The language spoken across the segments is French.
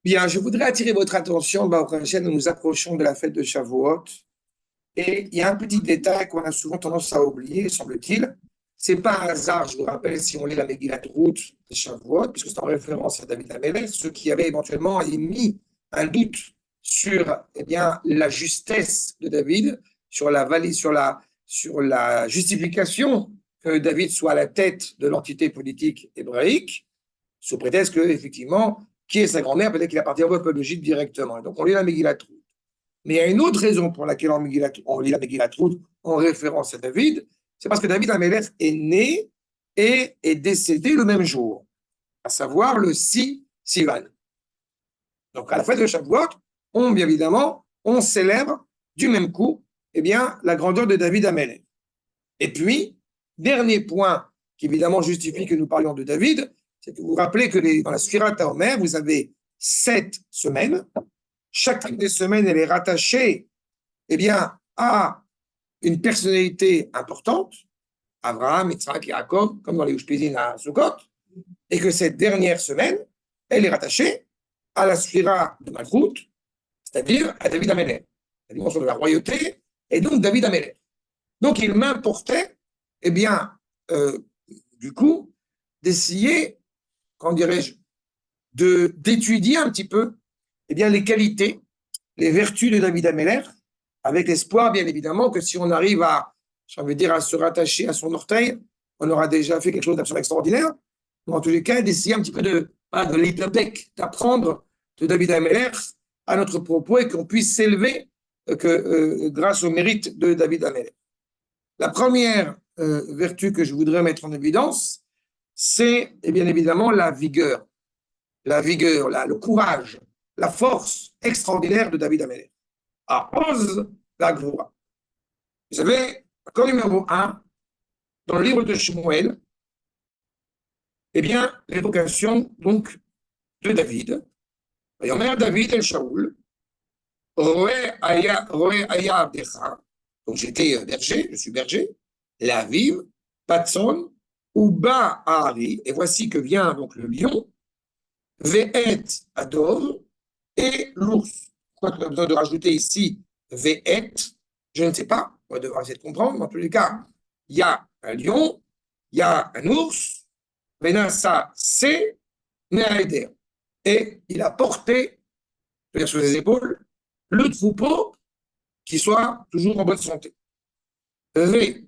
Bien, je voudrais attirer votre attention, Baruch Hashem, nous nous approchons de la fête de Shavuot. Et il y a un petit détail qu'on a souvent tendance à oublier, semble-t-il. C'est pas un hasard, je vous rappelle, si on lit la Megillat Ruth de Shavuot, puisque c'est en référence à David Amelech, ceux qui avaient éventuellement émis un doute sur la justesse de David, sur la justification que David soit à la tête de l'entité politique hébraïque, sous prétexte que, effectivement, qui est sa grand-mère, peut-être qu'il appartient au peuple de Jude directement. Et donc, on lit la Megillat Ruth. Mais il y a une autre raison pour laquelle on lit la Megillat Ruth en référence à David, c'est parce que David Amelech est né et est décédé le même jour, à savoir le 6 Sivan. Donc, à la fête de Shavuot, bien évidemment, on célèbre du même coup la grandeur de David Amelech. Et puis, dernier point qui évidemment justifie que nous parlions de David, c'est que vous vous rappelez que dans la Sfirat HaOmer, vous avez 7 semaines. Chacune des semaines, elle est rattachée à une personnalité importante, Abraham, Yitzhak, Yaakov, comme dans les Ushpizin à Sukkot, et que cette dernière semaine, elle est rattachée à la Sphira de Malchut, c'est-à-dire à David Amelech, la dimension de la royauté, et donc David Amelech. Donc il m'importait, du coup, d'essayer, comment dirais-je, d'étudier un petit peu les qualités, les vertus de David Amelech, avec l'espoir, bien évidemment, que si on arrive à se rattacher à son orteil, on aura déjà fait quelque chose d'absolument extraordinaire. Ou en tous les cas, d'essayer un petit peu de d'apprendre de David Amelech à notre propos et qu'on puisse s'élever grâce au mérite de David Amelech. La première vertu que je voudrais mettre en évidence, c'est bien évidemment la vigueur, le courage, la force extraordinaire de David Amelech. À Oz la Gvoura. Vous savez, accord numéro 1, dans le livre de Shmuel, l'évocation donc de David. Yomer David el Shaoul, Roé Aya Abdecha, donc j'étais berger, je suis berger, la vive, Patson, Uba Ahari, et voici que vient donc le lion, Ve'et Adov, et l'ours. Pourquoi tu as besoin de rajouter ici Ve'et? Je ne sais pas, on va devoir essayer de comprendre, mais en tous les cas, il y a un lion, il y a un ours, Venassa c'est Neaeder. Et il a porté, c'est-à-dire sur les épaules, le troupeau qui soit toujours en bonne santé. Ve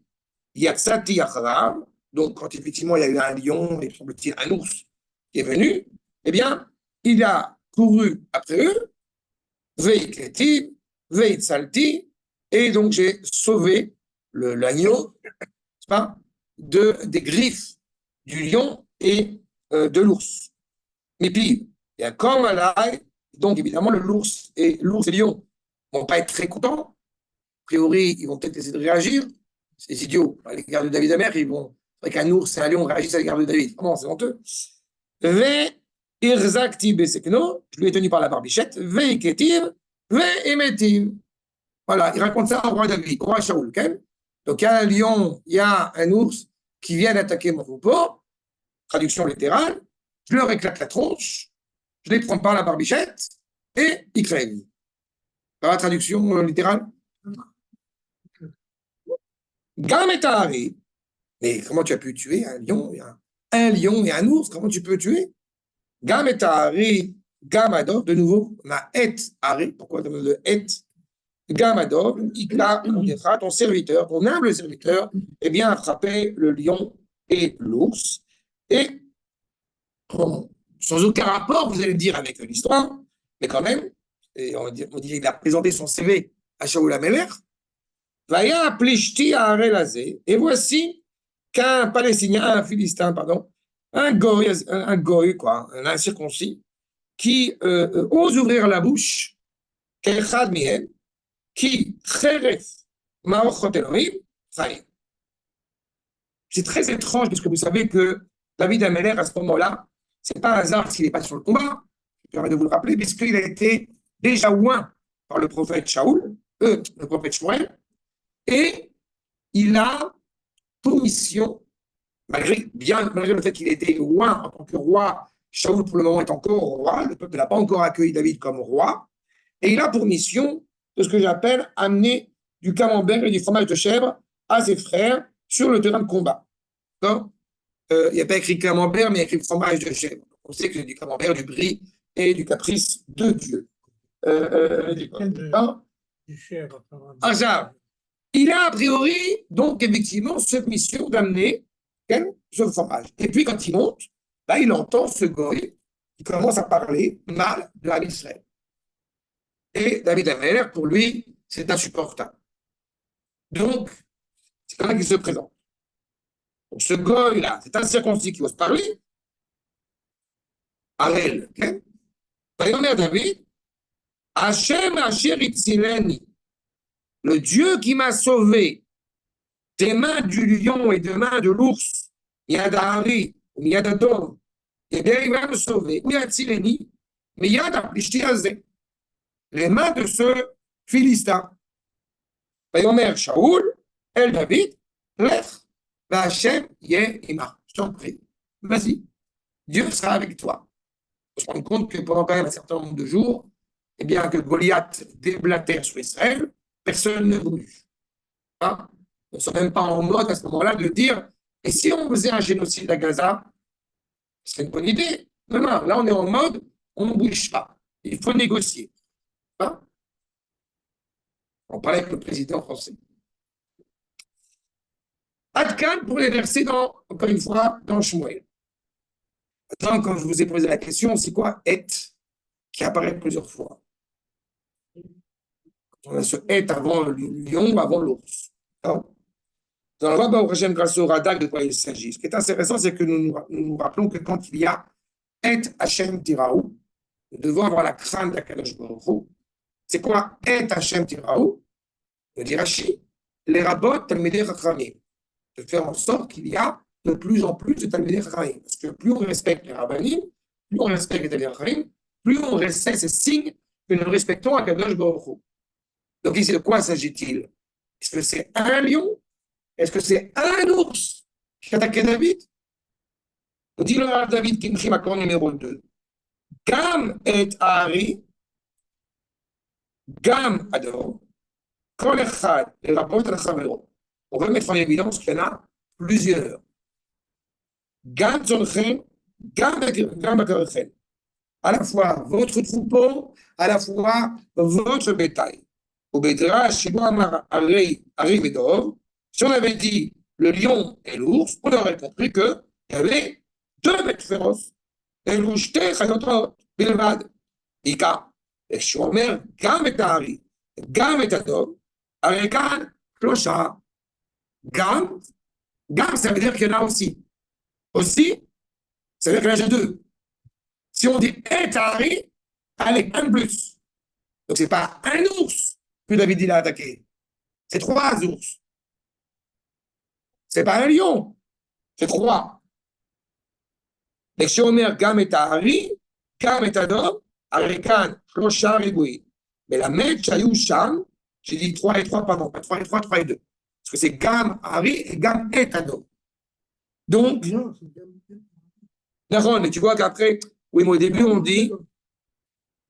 Yatsati Acharav, donc quand effectivement il y a eu un lion et semble-t-il un ours qui est venu, il a couru après eux, Veikletiv, Veitsalti, et donc j'ai sauvé l'agneau, n'est-ce pas, des griffes du lion et de l'ours. Mais puis, il y a comme un laï, donc évidemment l'ours et le lion ne vont pas être très contents. A priori, ils vont peut-être essayer de réagir. Ces idiots, à l'égard de David Amer, ils vont. C'est vrai qu'un ours et un lion réagissent à l'égard de David. Comment c'est honteux. Ve irzakti besekno, je lui ai tenu par la barbichette. Ve iketiv, ve emetiv. Voilà, il raconte ça au roi David, au roi Shaoul. Donc il y a un lion, il y a un ours qui vient d'attaquer mon troupeau. Traduction littérale. Je leur éclate la tronche, je les prends par la barbichette et ils crèvent. La traduction littérale. Gametari. Mais comment tu as pu tuer un lion et un ours? Comment tu peux tuer? Gametari, Gamadov, de nouveau, ma et Ari. Pourquoi le et? Gamadov, Ikla, ton serviteur, ton humble serviteur, a frappé le lion et l'ours. Et sans aucun rapport, vous allez dire, avec l'histoire, mais quand même, et on dit qu'il a présenté son CV à Shaoul Amelech, Vaya plishti à Arelazé, et voici qu'un Palestinien, un Philistin, pardon, un goy, quoi, un incirconcis, qui ose ouvrir la bouche, Kechad Mihem, qui Cheref Maochot Elohim, c'est très étrange, puisque vous savez que David Amelech, à ce moment-là, c'est pas un hasard s'il n'est pas sur le combat, je permets de vous le rappeler, puisqu'il a été déjà oint par le prophète Shaoul, le prophète Shmuel, et il a pour mission, malgré le fait qu'il était oint en tant que roi Shaoul, pour le moment, est encore roi. Le peuple n'a pas encore accueilli David comme roi. Et il a pour mission de ce que j'appelle amener du camembert et du fromage de chèvre à ses frères sur le terrain de combat. Il n'y a pas écrit camembert, mais il y a écrit fromage de chèvre. On sait que c'est du camembert, du brie et du caprice de Dieu. Du chèvre. Il a a priori, donc, effectivement, cette mission d'amener ce fromage. Et puis, quand il monte, là, il entend ce goy qui commence à parler mal de l'Israël. Israël. Et David Ameller, pour lui, c'est insupportable. Donc, c'est quand même qui se présente. Donc, ce goy-là, c'est un circoncis qui ose parler. Arel, ok? Vayomer David, Hachem Asher Itzileni, le Dieu qui m'a sauvé des mains du lion et des mains de l'ours, Yad Hari, Yad Adom, eh bien, il va me sauver. Ou Yad Sileni, mais Yad Aplishtiazé, les mains de ce Philistin. Vayomer Shaoul, El David, Lech, Hachem Yeh Ima. Je t'en prie, vas-y, Dieu sera avec toi. On se rend compte que pendant quand même un certain nombre de jours, eh bien, que Goliath déblatère sur Israël, personne ne bouge. Hein? On ne sont même pas en mode à ce moment-là de dire et si on faisait un génocide à Gaza, c'est une bonne idée. Non, non, là on est en mode on ne bouge pas. Il faut négocier. Hein? On parlait avec le président français. Adkan pour les verser encore une fois, dans Shmuel. Attends, quand je vous ai posé la question, c'est quoi et qui apparaît plusieurs fois? On a ce et avant le lion ou avant l'ours. Dans la loi Baruch grâce au Radak, de quoi il s'agit. Ce qui est intéressant, c'est que nous rappelons que quand il y a et Hashem Tiraou, nous devons avoir la crainte d'Akadosh Baruch Hu. C'est quoi et Hashem Tiraou? Me dit Rashi, les rabbot Talmidei Chachamim, de faire en sorte qu'il y a de plus en plus de Talmidei Chachamim. Parce que plus on respecte les rabbanim, plus on respecte les Talmidei Chachamim, plus on respecte ces signes que nous respectons Akadosh Baruch Hu. Donc ici, de quoi s'agit-il? Est-ce que c'est un lion? Est-ce que c'est un ours qui a attaqué David? On dit le Rav David Kimchi Makor numéro 2. Gam et Ari, Gam Ador, Kol Echad, les rapports al Chavero. On veut mettre en évidence qu'il y en a plusieurs. Gam Zonchen, Gam Bakarchen. À la fois votre troupeau, à la fois votre bétail. Au Bédrash, chez moi, Ari Vedor, si on avait dit le lion et l'ours, on aurait compris qu'il y avait deux bêtes féroces. Et l'oucheté, chayotot, bilvad. Ika. Et je suis omer, gam et Ari, gam et Adom, Arekan, Klosha. Gam, ça veut dire qu'il y en a aussi. Aussi, ça veut dire qu'il y en a deux. Si on dit et Ari, avec un plus. Donc, ce n'est pas un ours que David il a attaqué. C'est trois ours. Ce n'est pas un lion. C'est trois. Et si on met Gam et Ari, Gam et Adom, Arekan, Klosha, Riboui. Mais la Med, Chayou, Sham, j'ai dit 3 et 3, pardon, pas 3 et 3, 3 et 2. Parce que c'est Gam, Ari et Gam et Adom. Donc, d'accord, mais tu vois qu'après, oui, mais au début, on dit.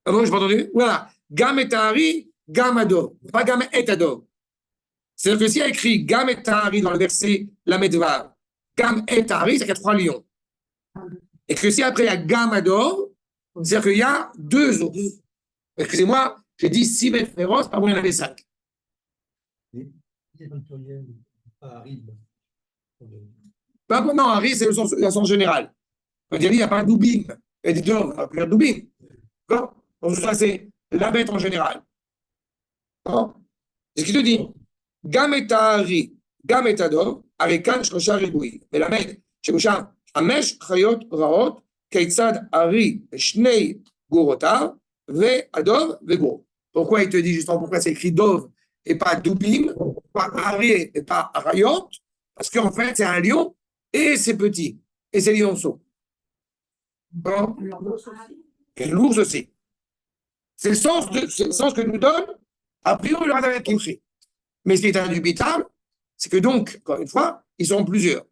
Ah bon, je pas entendu? Voilà. Gam et Ari, Gam Adom. Pas Gam et Adom. C'est-à-dire que s'il y a écrit Gam et Ari dans le verset la Medvav, Gam et Ari, c'est qu'il y a 3 lions. Et que si après il y a Gam Adom, c'est-à-dire qu'il y a 2 ours. Excusez-moi, j'ai dit 6 bêtes féroces, par contre, il y en avait 5. Non, Ari, c'est le sens général. On dirait qu'il n'y a pas un doubling. Il y a des deux, on va plus un doubling. D'accord? Donc, ça, c'est la bête en général. D'accord? C'est ce qu'il te dit. Gam et Ari, Gam et Adom, Arekan, Shlosha, Riboui. Mais la bête, Shemoucha, Hamesh, Chayot, Raot, Keitzad, Ari, Shnei, Gorotav, Ve, Adov, Vego. Pourquoi il te dit justement pourquoi c'est écrit Dov et pas Doubim, pas Ari et pas Arayot? Parce qu'en fait, c'est un lion et c'est petit. Et c'est lionceau. Bon. Et l'ours aussi. C'est le sens que nous donne, a priori, le Rav Kimchi. Mais ce qui est indubitable, c'est que donc, encore une fois, ils sont plusieurs.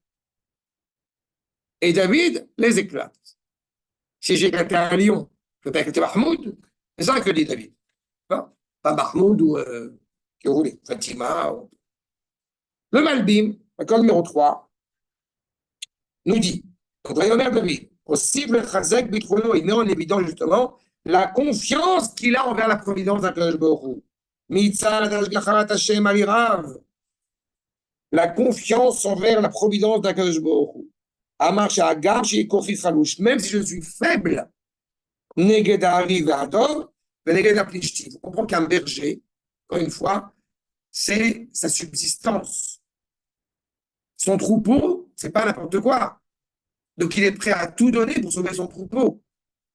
Et David les éclate. Si j'ai éclaté un lion, je peux pas éclater Mahmoud. C'est ça que dit David. Pas Mahmoud ou que vous voulez, Fatima. Le Malbim, accord numéro 3, nous dit, donc Vayomer David, possible Chazek Bitrono, il met en évidence justement la confiance qu'il a envers la providence d'Akadosh Baruch Hu. Mitzal Adashgacharat Hashem Alirav. La confiance envers la providence d'Akadosh Baruch Hu. Amar Sha'agam She'ikofi Chalouch, même si je suis faible, Neged Ha'ari Ve'ador, Ve'neged Ha'plishti. Vous comprenez qu'un berger, encore une fois, c'est sa subsistance. Son troupeau, c'est pas n'importe quoi. Donc, il est prêt à tout donner pour sauver son troupeau.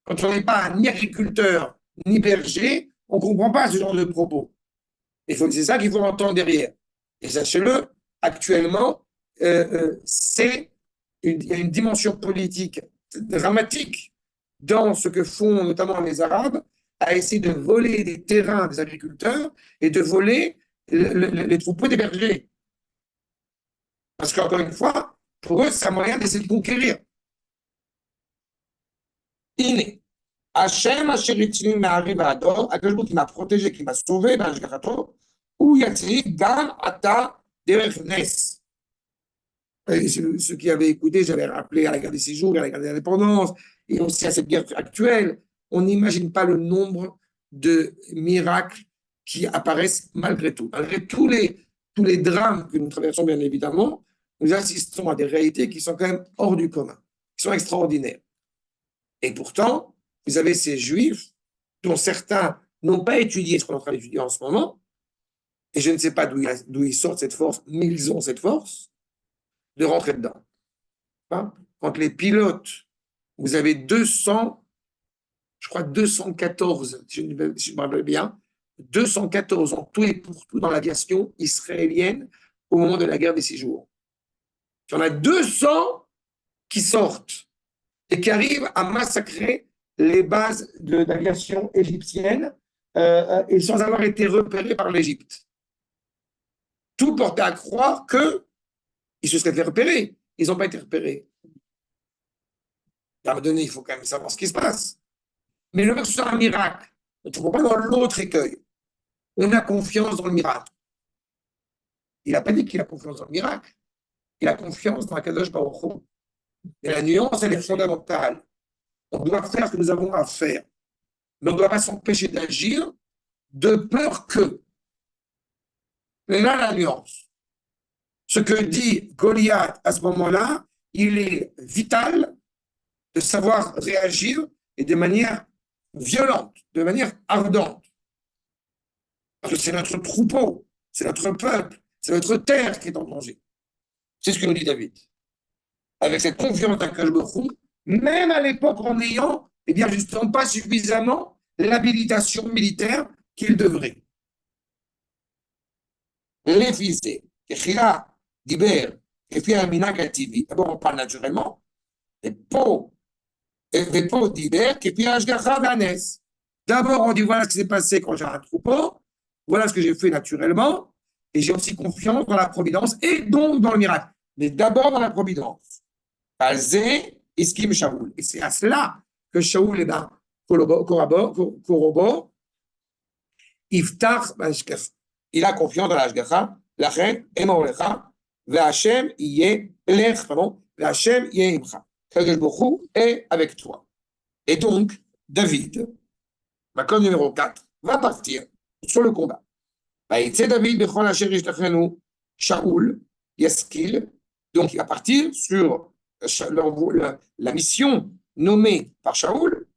Quand on n'est pas ni agriculteur, ni berger, on ne comprend pas ce genre de propos. C'est ça qu'il faut entendre derrière. Et sachez-le, actuellement, il y a une dimension politique dramatique dans ce que font notamment les Arabes, à essayer de voler des terrains des agriculteurs et de voler les troupeaux des bergers. Parce qu'encore une fois, pour eux, c'est un moyen d'essayer de conquérir. Iné. Hachem, Hacheritzlim, m'arrive à Ador, à quelque chose qui m'a protégé, qui m'a sauvé, ben, ou Yatsiri, Gam, Ata, Derech Nes. Ceux qui avaient écouté, j'avais rappelé à la guerre des 6 jours, à la guerre de l'indépendance, et aussi à cette guerre actuelle, on n'imagine pas le nombre de miracles qui apparaissent malgré tout. Malgré tous les drames que nous traversons, bien évidemment, nous assistons à des réalités qui sont quand même hors du commun, qui sont extraordinaires. Et pourtant, vous avez ces juifs dont certains n'ont pas étudié ce qu'on est en train d'étudier en ce moment, et je ne sais pas d'où ils sortent cette force, mais ils ont cette force de rentrer dedans. Quand les pilotes, vous avez 200, je crois 214, si je me rappelle bien, 214 en tout et pour tout dans l'aviation israélienne au moment de la guerre des 6 jours. Il y en a 200 qui sortent et qui arrivent à massacrer les bases de l'aviation égyptienne et sans avoir été repérés par l'Égypte. Tout portait à croire qu'ils se seraient fait repérer. Ils n'ont pas été repérés. À un moment donné, il faut quand même savoir ce qui se passe. Mais le fait que ce soit un miracle, ne trouvons pas dans l'autre écueil. On a confiance dans le miracle. Il n'a pas dit qu'il a confiance dans le miracle. Il a confiance dans la Kadosh Baruch Hu. Et la nuance, elle est fondamentale. On doit faire ce que nous avons à faire. Mais on ne doit pas s'empêcher d'agir de peur que. Et là, la nuance. Ce que dit Goliath à ce moment-là, il est vital de savoir réagir et de manière violente, de manière ardente. Parce que c'est notre troupeau, c'est notre peuple, c'est notre terre qui est en danger. C'est ce que nous dit David. Avec cette confiance dans Kadosh Baruch Hu, même à l'époque en n'ayant, eh bien, justement, pas suffisamment l'habilitation militaire qu'il devrait. Les fils, Echia, Diber, et puis un minag ativi. D'abord, on parle naturellement. Et Po Diber, et puis Ashgacha Vanes. D'abord, on dit voilà ce qui s'est passé quand j'ai un troupeau, voilà ce que j'ai fait naturellement, et j'ai aussi confiance dans la providence et donc dans le miracle. Mais d'abord dans la providence. Azé, Iskim Shaoul. Et c'est à cela que Shaoul, corrobore, Iftar, il a confiance dans l'Ashgacha, la reine, Emorecha, V'Hachem, Yé, Lech, pardon, V'Hachem, Yé Imcha. Kadosh Baruch Hu est avec toi. Et donc, David, l'accord numéro 4, va partir sur le combat. David, Bechol Asher Yishtachenu, Shaoul, Yaskil. Donc, il va partir sur la mission nommée par Shaoul.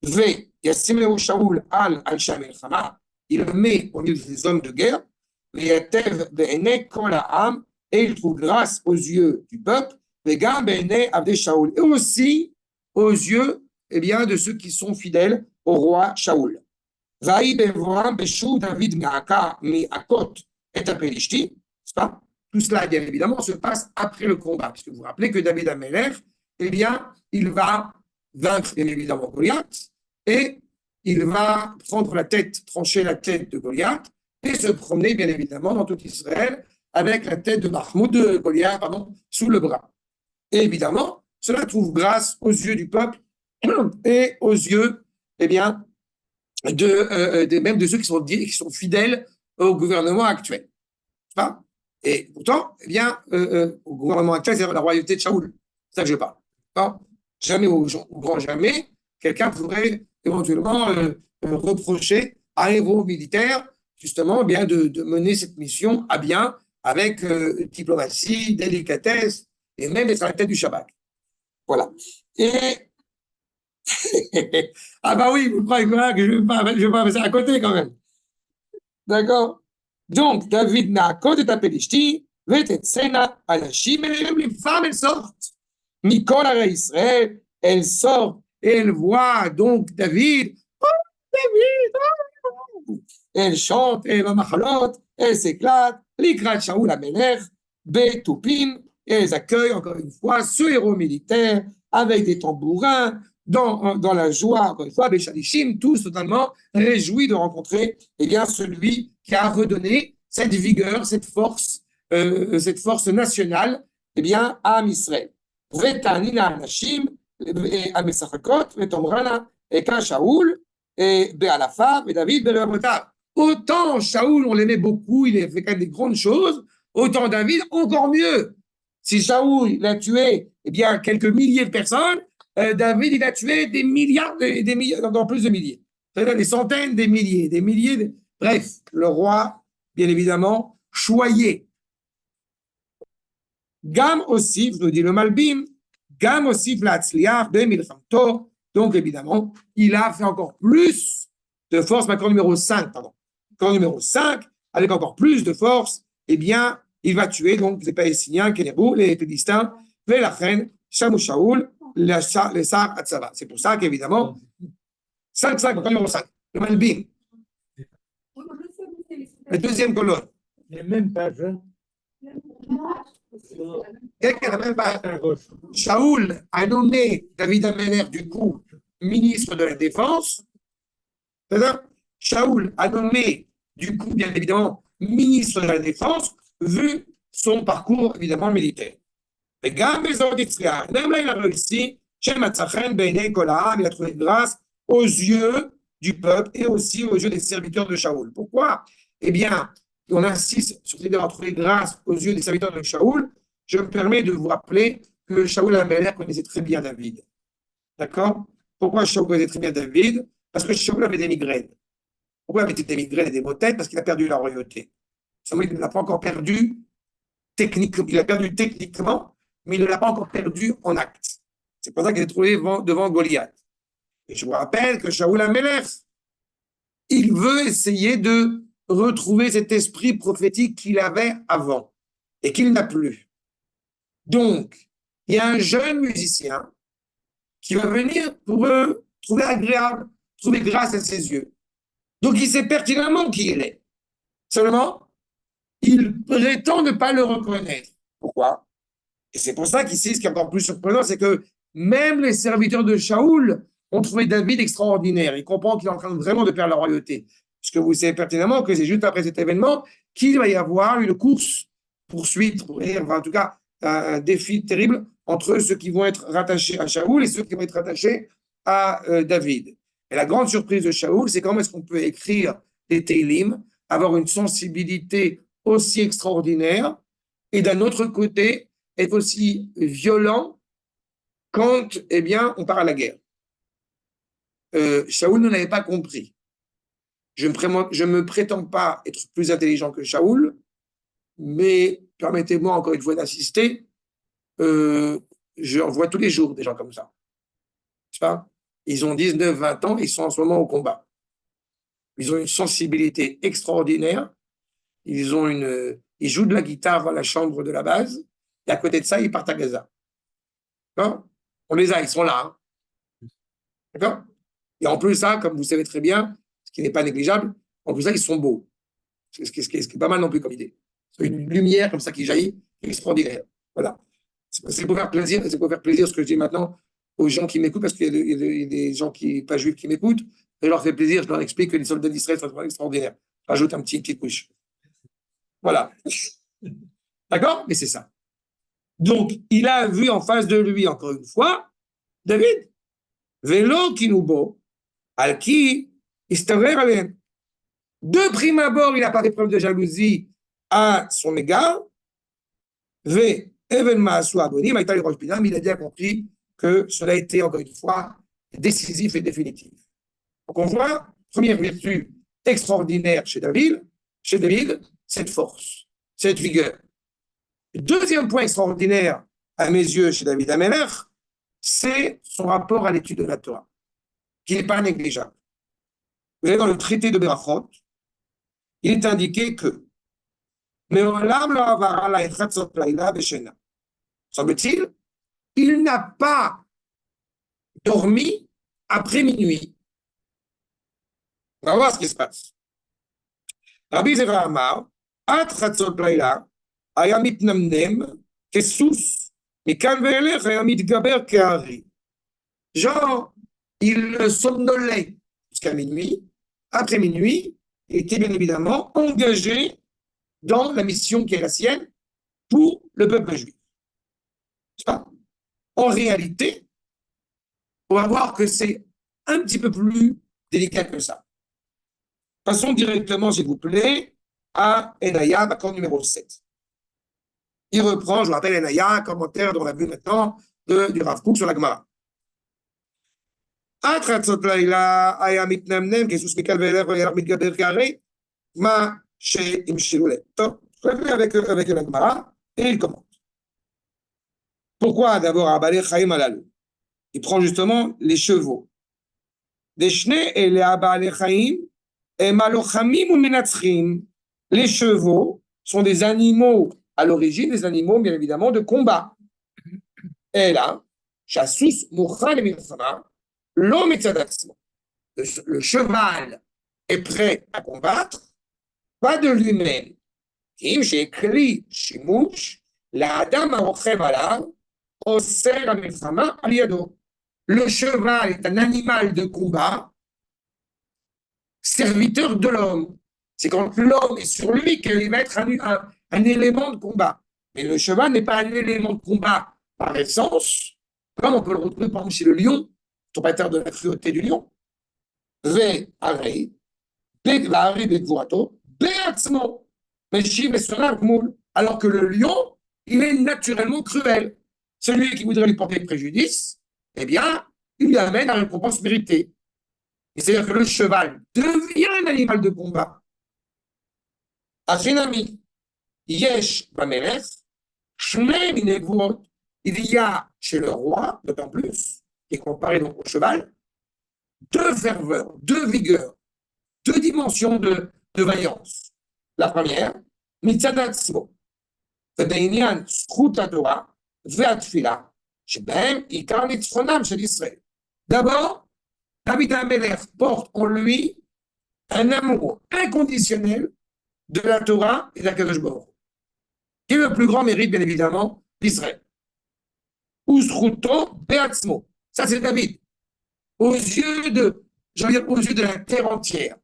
V, Yassimeu Shaoul al-Sham el-Chama. Il le met au milieu des hommes de guerre. Veyatev be'enei kol ha'am. Et il trouve grâce aux yeux du peuple. Vegam be'enei avdei Shaoul. Et aussi aux yeux, eh bien, de ceux qui sont fidèles au roi Shaoul. Vaï bevoram beshou David mi'akot et apelishti. C'est pas? Tout cela, bien évidemment, se passe après le combat, puisque vous vous rappelez que David Amelech, eh bien, il va vaincre, bien évidemment, Goliath, et il va prendre la tête, trancher la tête de Goliath, et se promener, bien évidemment, dans tout Israël, avec la tête de Mahmoud, de Goliath, pardon, sous le bras. Et évidemment, cela trouve grâce aux yeux du peuple, et aux yeux, eh bien, même de ceux qui sont fidèles au gouvernement actuel. Pas. Et pourtant, eh bien, au gouvernement actuel, c'est la royauté de Shaoul. C'est ça que je parle. Pas. Jamais, au grand jamais, quelqu'un pourrait éventuellement reprocher à un héros militaire, justement, eh bien, de mener cette mission à bien avec diplomatie, délicatesse, et même d'être à la tête du Shabbat. Voilà. Et ah bah oui, vous croyez quoi que je ne vais pas passer à côté quand même. D'accord. Donc, David n'a côté à Pelishti, ותצאנה אנשים אליהם לפעם elles sortent. מכל ערי ישראל, elles sortent, elles voient donc David, oh David, oh. Elles chantent, elles במחלות, elles s'éclatent, לקראת שאול המלך, בתופים, et elles accueillent encore une fois ce héros militaire avec des tambourins, dans la joie, encore une fois, Béchalishim, tous totalement réjouis de rencontrer eh bien, celui qui a redonné cette vigueur, cette force nationale eh bien, à Israël. ותענינה הנשים המשחקות ותאמרנה היכן שאול באלפיו ודוד ברבותיו. Autant Shaoul, on l'aimait beaucoup, il a fait quand même des grandes choses, autant David, encore mieux. Si Shaoul il a tué eh bien, quelques milliers de personnes, David, il a tué des milliards, des milliers, dans plus de milliers. C'est-à-dire des centaines, des milliers. Bref, le roi, bien évidemment, choyé. Gam aussi, je vous dis le Malbim, Gam aussi, Vlatzliar, de Milchamto. Donc, évidemment, il a fait encore plus de force, ma corps numéro 5, pardon. Corps numéro 5, avec encore plus de force, eh bien, il va tuer donc les Palestiniens, les Philistins, la reine, Shamu Shaoul, les Sar Atzava. C'est pour ça qu'évidemment, 5, corps numéro 5, le Malbim. La deuxième colonne. Les mêmes pages. Shaoul a nommé David Ameler, du coup, ministre de la Défense. Shaoul a nommé, du coup, bien évidemment, ministre de la Défense, vu son parcours, évidemment, militaire. Et même là, il a réussi, il a trouvé grâce aux yeux du peuple et aussi aux yeux des serviteurs de Shaoul. Pourquoi? Eh bien, on insiste sur l'idée d'avoir trouvé grâce aux yeux des serviteurs de Shaoul. Je me permets de vous rappeler que Shaoul Amalek connaissait très bien David. D'accord? Pourquoi Shaoul connaissait très bien David? Parce que Shaoul avait des migraines. Pourquoi avait-il des migraines et des maux de tête? Parce qu'il a perdu la royauté. Il ne l'a pas encore perdu techniquement. Il a perdu techniquement, mais il ne l'a pas encore perdu en acte. C'est pour ça qu'il est trouvé devant Goliath. Et je vous rappelle que Shaoul Amalek, il veut essayer de retrouver cet esprit prophétique qu'il avait avant et qu'il n'a plus. Donc, il y a un jeune musicien qui va venir pour trouver agréable, trouver grâce à ses yeux. Donc, il sait pertinemment qui il est. Seulement, il prétend ne pas le reconnaître. Pourquoi? Et c'est pour ça qu'ici, ce qui est encore plus surprenant, c'est que même les serviteurs de Shaoul ont trouvé David extraordinaire. Ils comprennent qu'il est en train vraiment de perdre la royauté. Parce que vous savez pertinemment que c'est juste après cet événement qu'il va y avoir une course-poursuite, enfin, en tout cas, un défi terrible entre ceux qui vont être rattachés à Shaoul et ceux qui vont être rattachés à David. Et la grande surprise de Shaoul, c'est comment est-ce qu'on peut écrire des Télim, avoir une sensibilité aussi extraordinaire, et d'un autre côté, être aussi violent quand, eh bien, on part à la guerre. Shaoul ne l'avait pas compris. Je ne me prétends pas être plus intelligent que Shaoul, mais permettez-moi encore une fois d'insister, j'en vois tous les jours des gens comme ça. Pas? Ils ont 19, 20 ans, ils sont en ce moment au combat. Ils ont une sensibilité extraordinaire, ils jouent de la guitare à la chambre de la base, et à côté de ça, ils partent à Gaza. D'accord? On les a, ils sont là. Hein? D'accord? Et en plus, ça, comme vous savez très bien, ce qui n'est pas négligeable, en plus, ça, ils sont beaux. Ce qui est pas mal non plus comme idée. C'est une lumière comme ça qui jaillit, extraordinaire. Voilà. C'est pour faire plaisir, ce que je dis maintenant aux gens qui m'écoutent, parce qu'il y a des gens qui pas juifs qui m'écoutent, et je leur fais plaisir, je leur explique que les soldats d'Israël sont extraordinaires. Rajoute une petite couche. Voilà. D'accord? Mais c'est ça. Donc, il a vu en face de lui, encore une fois, David. Velo kinubo, al qui istarer alehem. De prime abord, il n'a pas fait preuve de jalousie à son égard. Mais il a bien compris que cela a été, encore une fois, décisif et définitif. Donc on voit, première vertu extraordinaire chez David, cette force, cette vigueur. Deuxième point extraordinaire à mes yeux chez David Ameller, c'est son rapport à l'étude de la Torah, qui n'est pas négligeable. Vous voyez, dans le traité de Berachot, il est indiqué que semble-t-il, il n'a pas dormi après minuit. On va voir ce qui se passe. Rabbi Zera Amar, at chatzot laila, היה מתנמנם כסוס, מכאן ואילך היה מתגבר כארי. Genre, il somnolait jusqu'à minuit. Après minuit, il était bien évidemment engagé dans la mission qui est la sienne pour le peuple juif. En réalité, on va voir que c'est un petit peu plus délicat que ça. Passons directement, s'il vous plaît, à Enaya, accord numéro 7. Il reprend, je vous rappelle, Enaya, commentaire dont on a vu maintenant du Rav Kook sur la Gemara. Atratzot laila aya mitnamnem kesus mikal ve'elech ve'elach mitgaber k'arei ma she'imshiru le. Je reviens avec la Gemara et il commente. Pourquoi d'abord Abalei Chaim alalou? Il prend justement les chevaux. Deshne ele Abalei Chaim et malochamim ou menatzchim. Les chevaux sont des animaux à l'origine, des animaux bien évidemment de combat. Et là, chassous mouchan et milchama. L'homme est sadaxement. Le cheval est prêt à combattre, pas de lui-même. Kim she'ekli shimush la'adam ha'rochev alav oser ha'milchama al yado. Le cheval est un animal de combat, serviteur de l'homme. C'est quand l'homme est sur lui qu'il va être un élément de combat. Mais le cheval n'est pas un élément de combat par essence, comme on peut le retrouver par exemple chez le lion, trompeteur de la cruauté du lion. Alors que le lion, il est naturellement cruel. Celui qui voudrait lui porter préjudice, eh bien, il lui amène à la récompense méritée. C'est-à-dire que le cheval devient un animal de combat. Achinami, yesh bamelech, shnei minegvot. Il y a chez le roi, d'autant plus, qui est comparé donc au cheval, deux ferveurs, deux vigueurs, deux dimensions de vaillance. La première, mitzadatzmo, ובעניין זכות התורה והתפילה, שבהם עיקר ניצחונם של ישראל. D'abord, David HaMelech porte en lui un amour inconditionnel de la Torah et de la Kadosh Baruch Hu, qui est le plus grand mérite, bien évidemment, d'Israël. Uzchuto be'atzmo. Ça, c'est David. Aux yeux de la terre entière,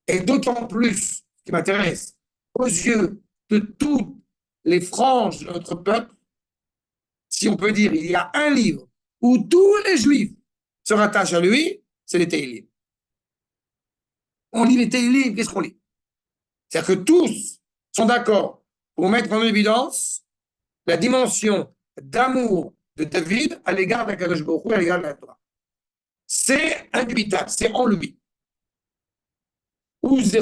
et d'autant plus, ce qui m'intéresse, aux yeux de toutes les franges de notre peuple, si on peut dire, il y a un livre où tous les Juifs se rattachent à lui, c'est les Teilim. On lit les Teilim, qu'est-ce qu'on lit? C'est-à-dire que tous sont d'accord pour mettre en évidence la dimension d'amour de David à l'égard de la Kadosh Baruch Hu, à l'égard de la Torah. C'est indubitable, c'est en lui. Grâce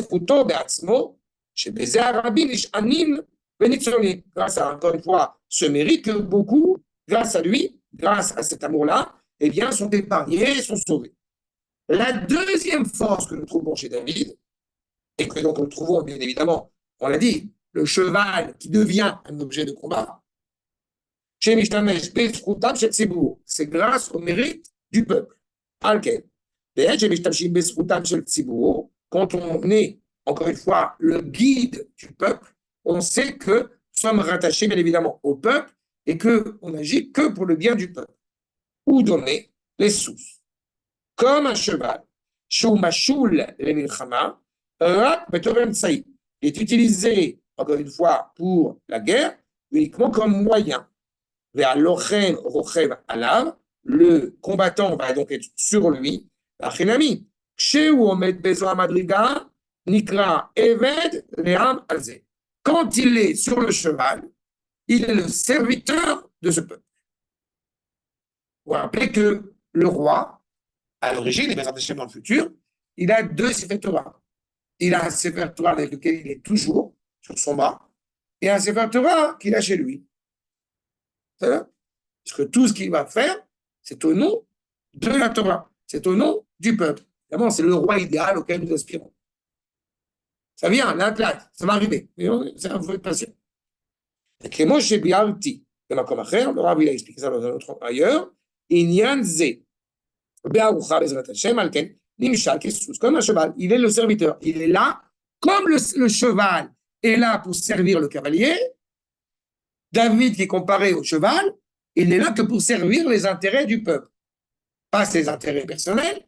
à, encore une fois, ce mérite que beaucoup, grâce à lui, grâce à cet amour-là, eh bien, sont épargnés, sont sauvés. La deuxième force que nous trouvons chez David, et que donc nous trouvons bien évidemment, on l'a dit, le cheval qui devient un objet de combat, c'est grâce au mérite du peuple. Quand on est, encore une fois, le guide du peuple, on sait que nous sommes rattachés bien évidemment au peuple et qu'on n'agit que pour le bien du peuple. Ou donner les sous. Comme un cheval, est utilisé, encore une fois, pour la guerre, uniquement comme moyen. le combattant va donc être sur lui. Achinami, chez Omed Bezo Madriga, Nikra Eved Leam Alze. Quand il est sur le cheval, il est le serviteur de ce peuple. Vous vous rappelez que le roi, à l'origine, et bien dans le futur, il a deux Sefer Torah. Il a un Sefer Torah avec lequel il est toujours sur son bras, et un Sefer Torah qu'il a chez lui. Parce que tout ce qu'il va faire, c'est au nom de la Torah, c'est au nom du peuple. Évidemment, c'est le roi idéal auquel nous aspirons. Ça vient, là, ça va arriver. C'est un vrai patient. Et que moi, j'ai bien dit, le Rav il a expliqué ça dans un autre ailleurs, Inyan Ze, Be'arucha Bezrat Hashem, Alken, Nimshal, Kessus, comme un cheval. Il est le serviteur. Il est là, comme le cheval est là pour servir le cavalier. David, qui est comparé au cheval, il n'est là que pour servir les intérêts du peuple, pas ses intérêts personnels,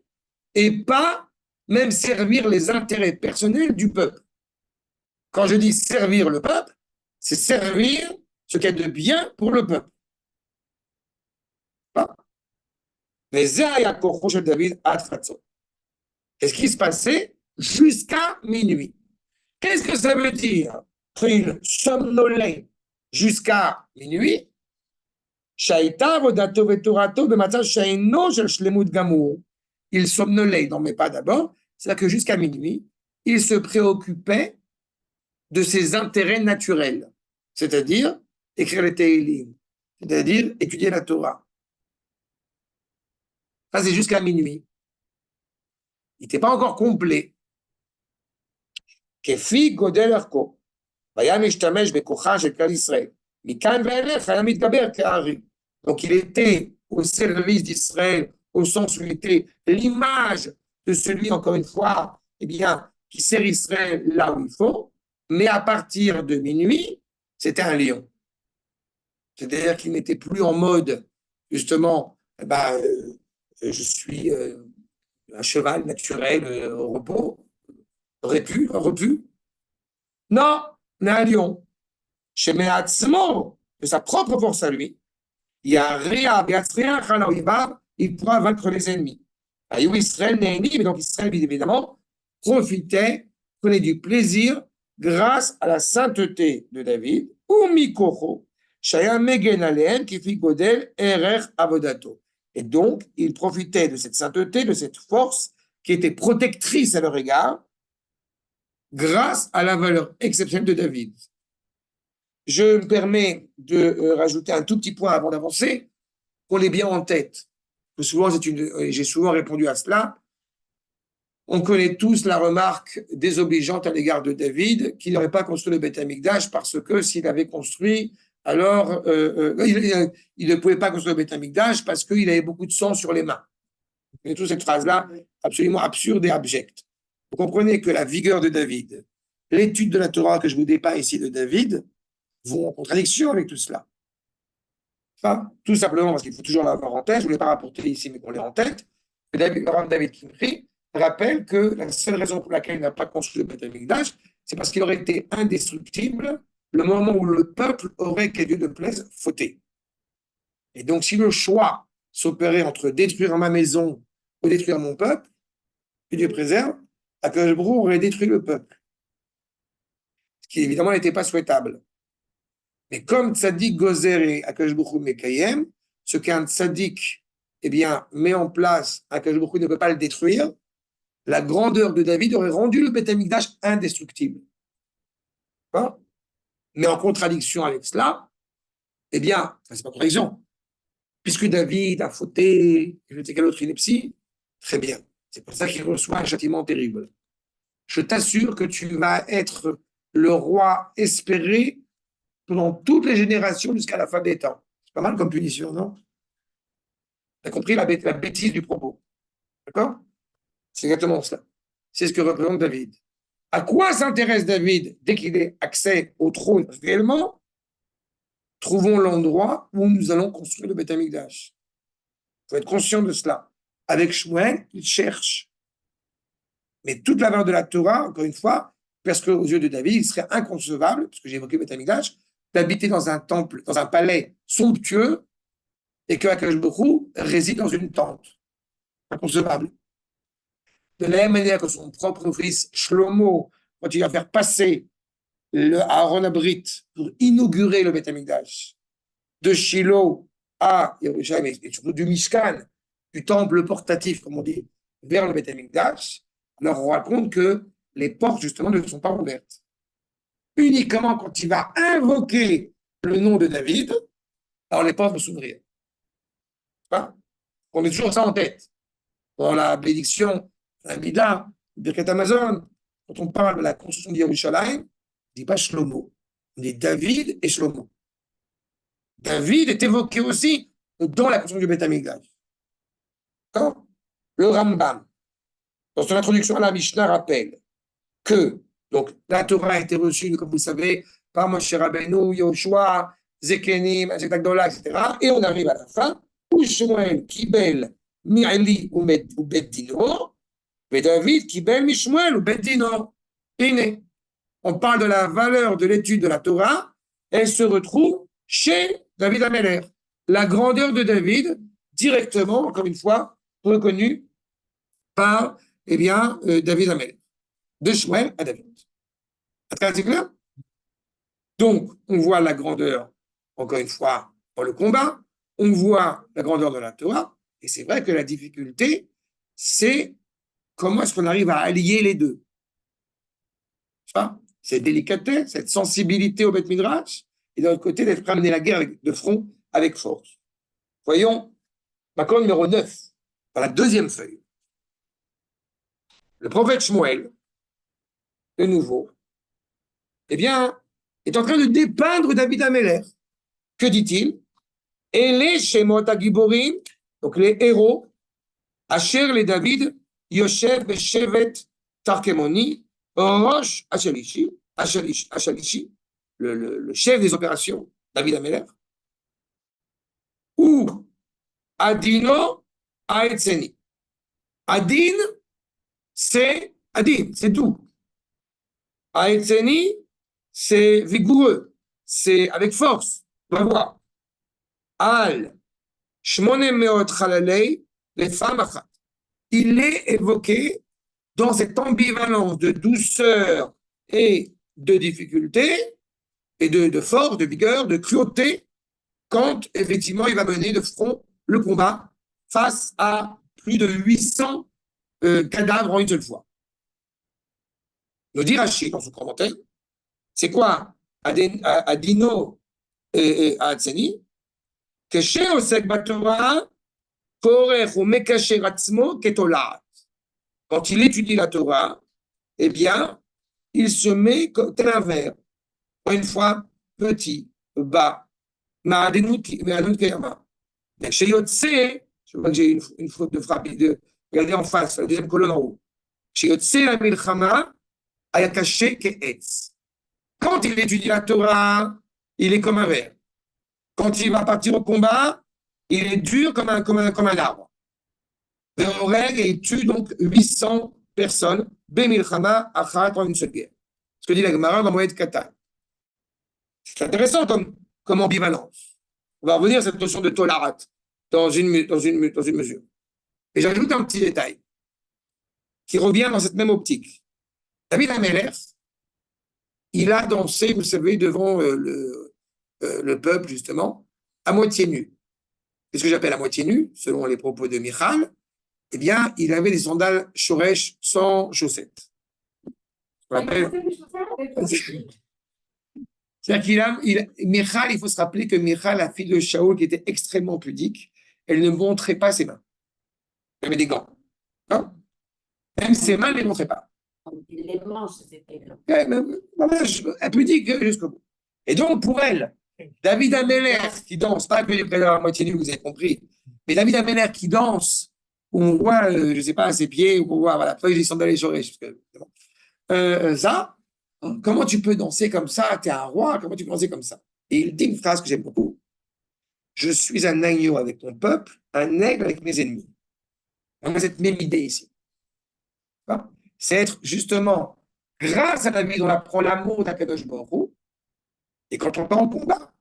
et pas même servir les intérêts personnels du peuple. Quand je dis servir le peuple, c'est servir ce qu'il y a de bien pour le peuple. Qu'est-ce qui se passait jusqu'à minuit? Qu'est-ce que ça veut dire? Qu'il somnolait jusqu'à minuit. Il somnolait, non mais pas d'abord, c'est-à-dire que jusqu'à minuit, il se préoccupait de ses intérêts naturels, c'est-à-dire écrire les Tehillim, c'est-à-dire étudier la Torah. Ça, c'est jusqu'à minuit. Il n'était pas encore complet. Kefi Godel Arko, Vayam Ishtamesh Bekocha Shel Klal Israël. Mikan Ve'elech Hayam Mitgaber Ke'ari. Donc, il était au service d'Israël, au sens où il était l'image de celui, encore une fois, eh bien, qui sert Israël là où il faut, mais à partir de minuit, c'était un lion. C'est-à-dire qu'il n'était plus en mode, justement, je suis un cheval naturel au repos, repu. Non, on est un lion. Chez Meatzmo, de sa propre force à lui, il y a il pourra vaincre les ennemis. Israël n'est mais donc Israël, évidemment, profitait, prenait du plaisir grâce à la sainteté de David, ou Mikocho, Shaya Megen Aleem, qui fit Godel, Erer Avodato. Et donc, il profitait de cette sainteté, de cette force qui était protectrice à leur égard, grâce à la valeur exceptionnelle de David. Je me permets de rajouter un tout petit point avant d'avancer, qu'on l'ait bien en tête. Souvent, j'ai souvent répondu à cela. On connaît tous la remarque désobligeante à l'égard de David qu'il n'aurait pas construit le Beth Amikdash parce que s'il avait construit, alors il ne pouvait pas construire le Beth Amikdash parce qu'il avait beaucoup de sang sur les mains. Et toute cette phrase-là, absolument absurde et abjecte. Vous comprenez que la vigueur de David, l'étude de la Torah que je vous dépeins ici de David, vont en contradiction avec tout cela. Enfin, tout simplement parce qu'il faut toujours l'avoir en tête, je ne voulais pas rapporter ici, mais qu'on l'ait en tête, que David Kimri rappelle que la seule raison pour laquelle il n'a pas construit le Beth Amikdash, c'est parce qu'il aurait été indestructible le moment où le peuple aurait, qu'à Dieu ne plaise, fauté. Et donc, si le choix s'opérait entre détruire ma maison ou détruire mon peuple, que Dieu préserve, Akadosh Baruch Hu aurait détruit le peuple. Ce qui évidemment n'était pas souhaitable. Mais comme Tzadik Gozer et Akadosh Baruch Hu Mekayem, ce qu'un Tzadik met en place, Akadosh Baruch Hu ne peut pas le détruire, la grandeur de David aurait rendu le Beth Amikdash indestructible. Hein? Mais en contradiction avec cela, c'est pas contradiction. Puisque David a fauté, je ne sais quelle autre ineptie, très bien. C'est pour ça qu'il reçoit un châtiment terrible. Je t'assure que tu vas être le roi espéré pendant toutes les générations jusqu'à la fin des temps. C'est pas mal comme punition, non? Tu as compris la bêtise du propos. D'accord? C'est exactement cela. C'est ce que représente David. À quoi s'intéresse David dès qu'il ait accès au trône réellement? Trouvons l'endroit où nous allons construire le Beth Amikdash. Il faut être conscient de cela. Avec Shmuel, il cherche. Mais toute la valeur de la Torah, encore une fois, parce qu'aux yeux de David, il serait inconcevable, parce que j'ai évoqué le Beth Amikdash, d'habiter dans un temple, dans un palais somptueux, et que Akadosh Baruch Hu réside dans une tente. Inconcevable. De la même manière que son propre fils Shlomo, quand il va faire passer le Aaron Abrit pour inaugurer le Beth Amikdash, de Shiloh à Yerushalayim et surtout du Mishkan, du temple portatif, comme on dit, vers le Beth Amikdash, alors on raconte que les portes, justement, ne sont pas ouvertes. Uniquement quand il va invoquer le nom de David, alors les portes vont s'ouvrir. On met toujours ça en tête. Dans la bénédiction, la Mida, le Birkat Amazon, quand on parle de la construction de Yerushalayim, on ne dit pas Shlomo, on dit David et Shlomo. David est évoqué aussi dans la construction du Beth Amikdash. Le Rambam, dans son introduction à la Mishnah, rappelle que donc, la Torah a été reçue, comme vous le savez, par Moshe Rabbeinu, Yoshua, Zekenim, etc. Et on arrive à la fin, où Shmuel Kibel Mi'ali ou Bet Dino, et David Kibel Mishmuel ou Bet Dino. On parle de la valeur de l'étude de la Torah, elle se retrouve chez David Ameler. La grandeur de David, directement, encore une fois, reconnue par David Ameler. De Shmuel à David. C'est clair? Donc, on voit la grandeur, encore une fois, dans le combat, on voit la grandeur de la Torah, et c'est vrai que la difficulté, c'est comment est-ce qu'on arrive à allier les deux. Cette délicatesse, cette sensibilité au Beth Midrash, et d'un autre côté, d'être prêt à mener la guerre de front avec force. Voyons, Makon numéro 9, dans la deuxième feuille. Le prophète Shmuel, de nouveau, est en train de dépeindre David Ameler. Que dit-il? Et les Shemot Agiborim, donc les héros, Asher les David, Yoshev Beshevet Tarkemoni, Rosh Ashalishi, le chef des opérations, David Ameler, ou Adino Aetzeni. Adin, c'est doux. Aetzeni, c'est vigoureux, c'est avec force. On va voir. Al, Shmone Meot Chalalei, les femmes achat. Il est évoqué dans cette ambivalence de douceur et de difficulté, et de force, de vigueur, de cruauté, quand effectivement il va mener de front le combat face à plus de 800 cadavres en une seule fois. Nous dit Rachid dans son commentaire, c'est quoi Adino et Atzeni, que chez Osek Batora, Korech ou Mekasher Atzmo Ketolat. Quand il étudie la Torah, eh bien, il se met tel un verre, une fois petit, bas, Ma'adinut Kayama. Mais chez Yotse, je vois que j'ai une faute de frappe, regardez en face, la deuxième colonne en haut. Chez Yotse la Milchama, Ayakaché Ke'etz. Quand il étudie la Torah, il est comme un verre. Quand il va partir au combat, il est dur comme un arbre. Et il tue donc 800 personnes, Bemilchama, Achat, en une seule guerre. Ce que dit la Gemara dans Moed Katan. C'est intéressant comme ambivalence. On va revenir à cette notion de tolarat dans une mesure. Et j'ajoute un petit détail qui revient dans cette même optique. David Ameler, il a dansé, vous savez, devant le peuple, justement, à moitié nu. Qu'est-ce que j'appelle à moitié nu, selon les propos de Michal? Eh bien, il avait des sandales Shoresh sans chaussettes. C'est-à-dire Michal, il faut se rappeler que Michal, la fille de Shaoul, qui était extrêmement pudique, elle ne montrait pas ses mains. Elle avait des gants. Hein? Même ses mains, elle ne les montrait pas. Les manches, c'était pudique jusqu'au bout. Et donc, pour elle, David Ameler qui danse, pas que les prédateurs à moitié nus, vous avez compris, mais David Ameler qui danse, où on voit, je ne sais pas, ses pieds, où on voit, voilà, après, ils sont dans les oreilles. Ça, comment tu peux danser comme ça? Tu es un roi, comment tu peux danser comme ça? Et il dit une phrase que j'aime beaucoup. Je suis un agneau avec mon peuple, un aigle avec mes ennemis. On a cette même idée ici. C'est être justement, grâce à David, on apprend l'amour d'Akadosh Baruch Hu, et quand on part en combat,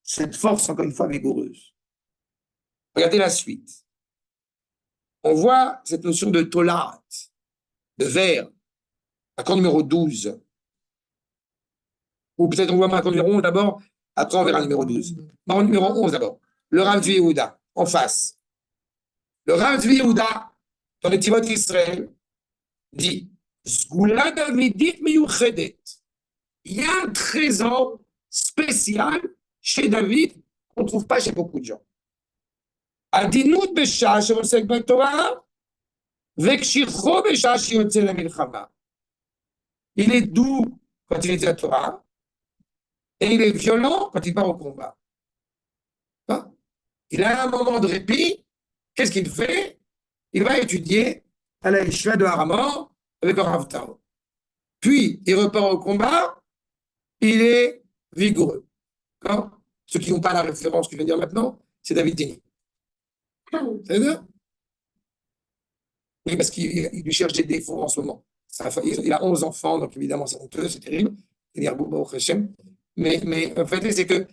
cette force, encore une fois, vigoureuse. Regardez la suite. On voit cette notion de tolat, de verre, accord numéro 12. Ou peut-être on voit accord numéro 11 d'abord, après on verra le numéro 12. Accord numéro 11 d'abord. Le Rav Zvi Yehuda, en face. Le Rav Zvi Yehuda, dans le Tivot Israël, dit Zgoula Davidit Meyuchedet. Il y a un trésor spécial chez David qu'on ne trouve pas chez beaucoup de gens. Adinut Besha, Shevosek Batorah, Vekshircho Besha, Shiotze la Milchama. Il est doux quand il est à Torah, et il est violent quand il part au combat. Il a un moment de répit. Qu'est-ce qu'il fait? Il va étudier à la Yeshiva de Haramor avec un Rav Tao. Puis, il repart au combat. Il est vigoureux. Ceux qui n'ont pas la référence que je viens de dire maintenant, c'est David Dini. C'est ça? Oui, parce qu'il lui cherche des défauts en ce moment. Il a 11 enfants, donc évidemment, c'est honteux, c'est terrible. Mais en fait, c'est que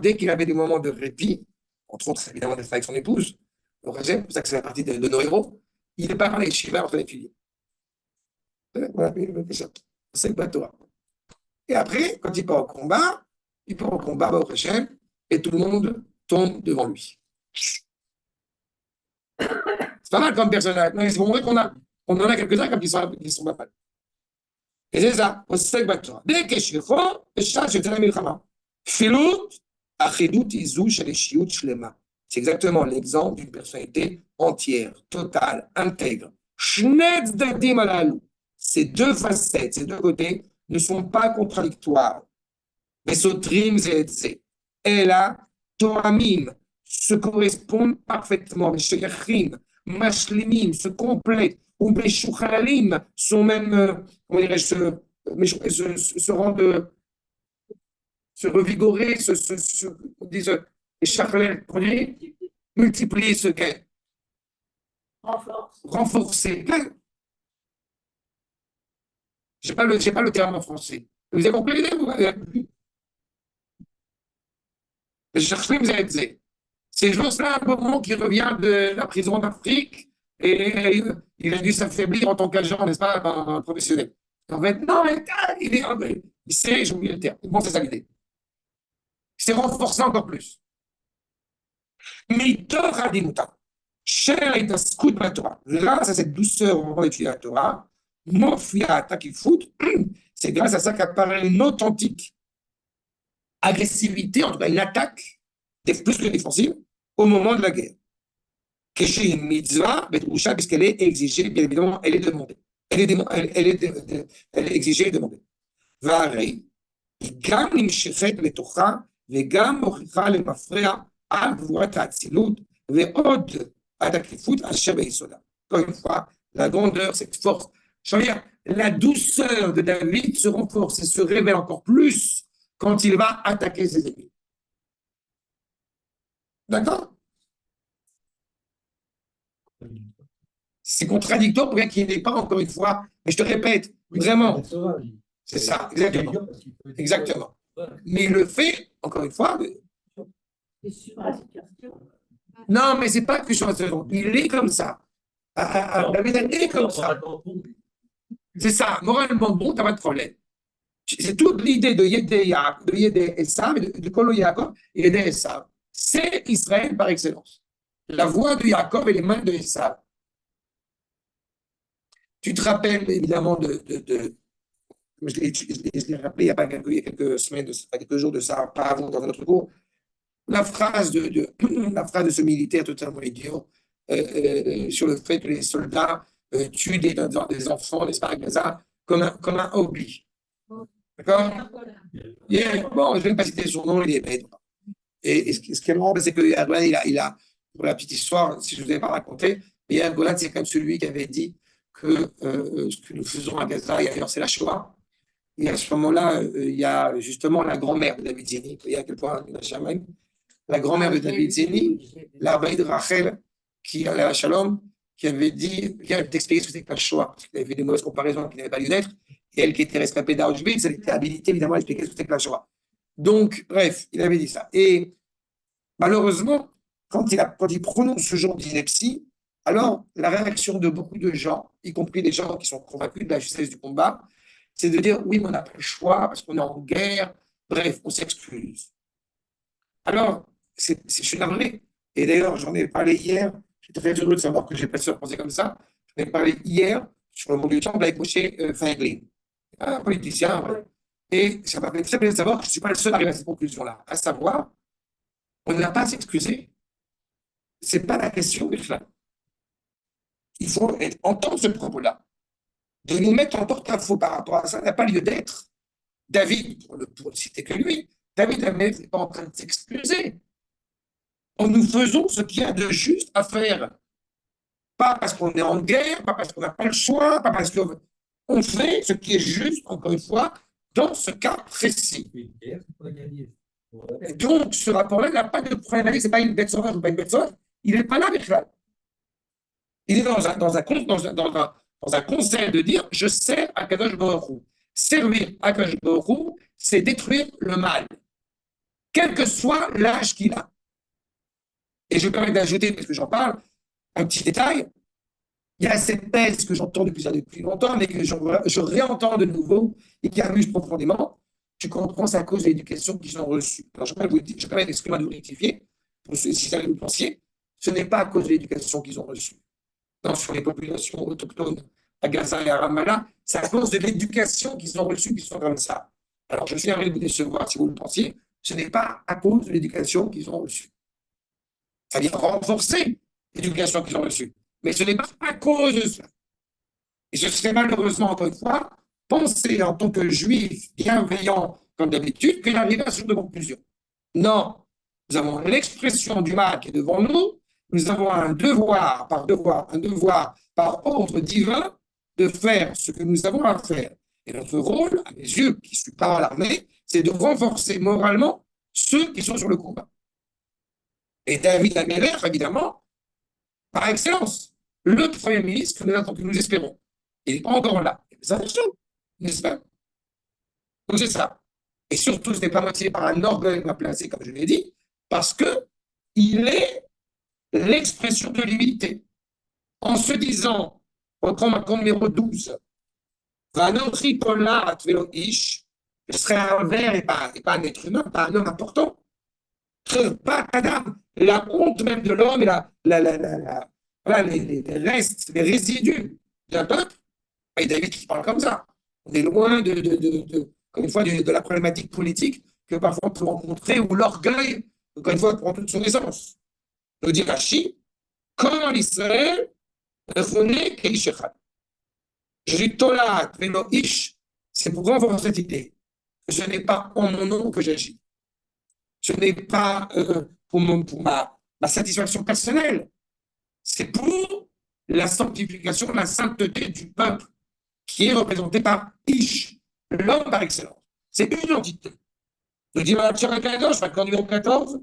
dès qu'il avait des moments de répit, entre autres, évidemment, d'être avec son épouse, c'est pour ça que c'est la partie de nos héros, il est pas dans les Shiva en train d'étudier. Voilà, c'est le bateau. Et après, quand il part au combat, au Hashem, et tout le monde tombe devant lui. C'est pas mal comme personnage. Non, c'est pour montrer on en a quelques-uns comme qui sont pas mal. Et c'est ça, c'est le bateau. Dès que je suis la milchama. Filut, achidut izu shalishiyut shlema. C'est exactement l'exemple d'une personnalité entière, totale, intègre. Shnetz dadim alalou. Ces deux facettes, ces deux côtés ne sont pas contradictoires. Mais sotrim zeh. Et là, toamim se correspondent parfaitement. Mais sheyachim, mashlimim se complètent. Ou meshuchalim sont même, comment dirais-je, se rendent, se revigorer, on dit, multiplier ce qu'est. Renforcer. Je n'ai pas le terme en français. Vous avez compris l'idée? C'est Jocelyn Beaumont qui revient de la prison d'Afrique et il a dû s'affaiblir en tant qu'agent, n'est-ce pas, un professionnel. En fait, non, il s'est, j'ai oublié le terme. Bon, c'est ça l'idée. Il s'est renforcé encore plus. Mais Torah Dimuta, cher est un scout de la Torah. Grâce à cette douceur au moment d'étudier la Torah, Mofia Takifut, c'est grâce à ça qu'apparaît une authentique agressivité, en tout cas une attaque plus que défensive, au moment de la guerre. Keshi une mitzvah, puisqu'elle est exigée, bien évidemment, elle est demandée. Elle est exigée et demandée. והרי היא גם נמשכת לתוכה וגם מוכיחה למפרע על גבורת האצילות ועוד התקיפות אשר ביסודה. Encore une fois, la grandeur, cette force. Je veux dire, la douceur de David se renforce et se révèle encore plus quand il va attaquer ses ennemis. D'accord? C'est contradictoire pour quelqu'un qui n'est pas, encore une fois, mais je te répète, vraiment, c'est ça, exactement. Exactement. Mais il le fait, encore une fois. Non, mais c'est pas que sur la situation. Il est comme ça. David est comme ça. C'est ça, moralement bon, tu n'as pas de problème. C'est toute l'idée de Yedé Esav, de Kolo Yaakov et Yedé Esav. C'est Israël par excellence. La voix de Yaakov et les mains de Esav. Tu te rappelles évidemment je l'ai rappelé il y a quelques semaines, quelques jours de ça, pas avant dans notre cours, la phrase de ce militaire totalement idiot sur le fait que les soldats tuent des enfants, n'est-ce pas, à Gaza, comme un hobby. D'accord? Bon, je ne vais pas citer son nom, il est bête. Et ce qui est marrant, c'est que il a, pour la petite histoire, si je ne vous ai pas raconté, Yair Golan, c'est comme celui qui avait dit que ce que nous faisons à Gaza, et ailleurs, c'est la Shoah. Et à ce moment-là, il y a justement la grand-mère de David Zeni, il y a à quel point il a jamais. La grand-mère de David Zeni, la de Rachel, qui allait à Shalom, qui avait dit, viens t'expliquer ce que c'était que la Shoah, parce qu'il avait fait des mauvaises comparaisons qui n'avaient pas lieu d'être, et elle qui était rescapée d'Auschwitz, elle était habilitée évidemment à expliquer ce que c'était que la Shoah. Donc, bref, il avait dit ça. Et malheureusement, quand il prononce ce genre d'ineptie, alors la réaction de beaucoup de gens, y compris des gens qui sont convaincus de la justesse du combat, c'est de dire oui, mais on n'a pas le choix parce qu'on est en guerre, bref, on s'excuse. Alors, je suis navré. Et d'ailleurs, j'en ai parlé hier. J'étais très heureux de savoir que j'ai pas pensé comme ça. J'en ai parlé hier sur le monde du temple avec M. Feiglin, un politicien. Ouais. Et ça m'a fait très plaisir de savoir que je ne suis pas le seul à arriver à cette conclusion-là. À savoir, on n'a pas à s'excuser. Ce n'est pas la question de cela. Il faut entendre ce propos-là. De nous mettre en porte-à-faux par rapport à ça n'a pas lieu d'être. David, pour ne citer que lui, David n'est pas en train de s'excuser. Nous faisons ce qu'il y a de juste à faire. Pas parce qu'on est en guerre, pas parce qu'on n'a pas le choix, pas parce qu'on fait ce qui est juste, encore une fois, dans ce cas précis. Et donc, ce rapport-là n'a pas de problème. Ce n'est pas une bête sauvage ou pas une bête sauvage. Il n'est pas là avec là. Il est dans un conseil de dire je sers à Kadosh Baruch Hu. Servir à Kadosh Baruch Hu, c'est détruire le mal, quel que soit l'âge qu'il a. Et je me permets d'ajouter, parce que j'en parle, un petit détail. Il y a cette thèse que j'entends depuis longtemps, mais que je réentends de nouveau et qui amuse profondément. Tu comprends, c'est à cause de l'éducation qu'ils ont reçue. Alors, je me permets d'exprimer, de vous rectifier, si jamais vous pensiez, ce n'est pas à cause de l'éducation qu'ils ont reçue. Non, sur les populations autochtones à Gaza et à Ramallah, c'est à cause de l'éducation qu'ils ont reçue qu'ils sont comme ça. Alors, je suis envie de vous décevoir si vous le pensiez, ce n'est pas à cause de l'éducation qu'ils ont reçue. Ça vient renforcer l'éducation qu'ils ont reçue. Mais ce n'est pas à cause de cela. Et ce serait malheureusement, encore une fois, penser en tant que juif bienveillant, comme d'habitude, qu'il arrive à ce genre de conclusion. Non, nous avons l'expression du mal qui est devant nous, nous avons un devoir par ordre divin de faire ce que nous avons à faire. Et notre rôle, à mes yeux, qui ne suis pas à l'armée, c'est de renforcer moralement ceux qui sont sur le combat. Et David Améler, évidemment, par excellence, le Premier ministre que nous espérons. Il n'est pas encore là. Ça n'est-ce pas? Donc c'est ça. Et surtout, ce n'est pas motivé par un orgueil mal placé, comme je l'ai dit, parce qu'il est l'expression de l'humilité. En se disant, on prend ma compte numéro 12, Vanotri Polar Ish, je serai un ver et pas un être humain, pas un homme important. Pas Adam, la honte même de l'homme et voilà, les restes, les résidus d'un peuple. Et David qui parle comme ça. On est loin encore une fois, de la problématique politique que parfois on peut rencontrer, où l'orgueil, encore une fois, prend toute son essence. Nous dit Rashi, quand l'Israël renaît Keishechad. Je dis Tolat, Velo Ish, c'est pour renforcer cette idée. Ce n'est pas en mon nom que j'agis. Ce n'est pas pour ma satisfaction personnelle. C'est pour la sanctification, la sainteté du peuple qui est représenté par Ish, l'homme par excellence. C'est une entité. Nous dit Mme Tchirakadosh, facteur numéro 14,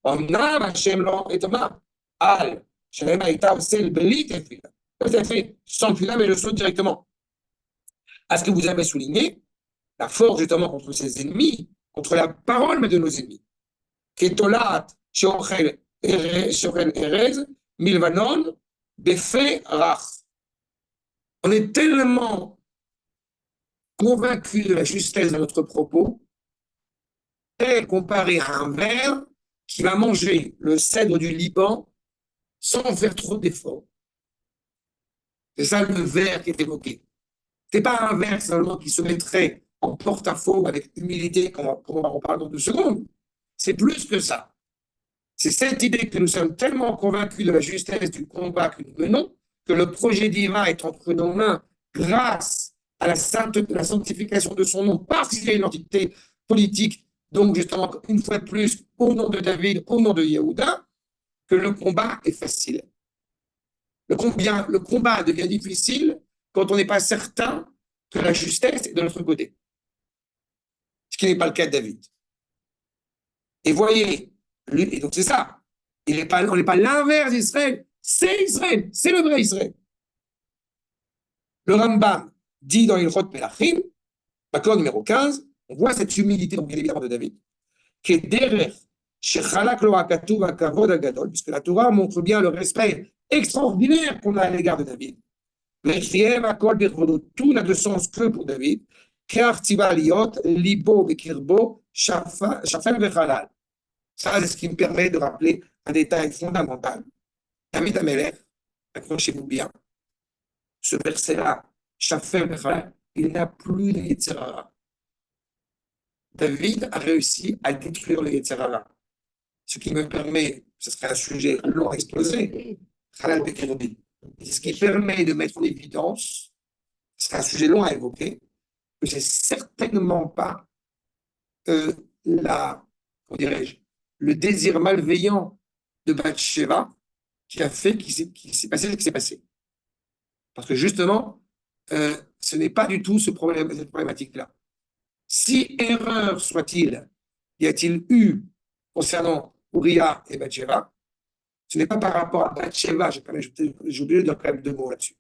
Omnam Hashem lo etoma, al, Shalem Aïtav, c'est le Belit et Fila. Peut-être sans Fila, mais le saut directement. À ce que vous avez souligné, la force justement contre ses ennemis, contre la parole de nos ennemis. Ketolat, Shochel Erez, Milvanon, Befe Rach. On est tellement convaincu de la justesse de notre propos, tel comparé à un ver qui va manger le cèdre du Liban sans faire trop d'efforts. C'est ça le ver qui est évoqué. Ce n'est pas un ver seulement qui se mettrait en porte-à-faux avec humilité, comme on va en parler dans 2 secondes. C'est plus que ça. C'est cette idée que nous sommes tellement convaincus de la justesse du combat que nous menons, que le projet divin est entre nos mains grâce à la sanctification de son nom, parce qu'il y a une entité politique, donc justement, une fois de plus, au nom de David, au nom de Yehuda, que le combat est facile. Le combat devient difficile quand on n'est pas certain que la justesse est de notre côté. Ce qui n'est pas le cas de David. Et voyez, et donc c'est ça. On n'est pas l'inverse d'Israël, c'est Israël, c'est le vrai Israël. Le Rambam dit dans Ilchot Melachim, accord numéro 15, on voit cette humilité, donc bien évidemment de David, qui est derrière Shechalak lo hakatuv hakavod hagadol, puisque la Torah montre bien le respect extraordinaire qu'on a à l'égard de David. Tout n'a de sens que pour David. Ça, c'est ce qui me permet de rappeler un détail fondamental. David Amelech, accrochez-vous bien, ce verset-là, il n'a plus de Yetzer Hara. David a réussi à détruire le Yetzer Hara. Ce qui me permet, ce serait un sujet long à exposer, ce qui permet de mettre en évidence, ce serait un sujet long à évoquer, que c'est certainement pas comment dirais-je, le désir malveillant de Bathsheba qui a fait qu'il s'est passé ce qui s'est passé. Parce que justement, ce n'est pas du tout cette problématique-là. Si erreur soit-il, y a-t-il eu concernant Uriah et Bathsheba, ce n'est pas par rapport à Bathsheba, j'ai oublié de dire quand même deux mots là-dessus.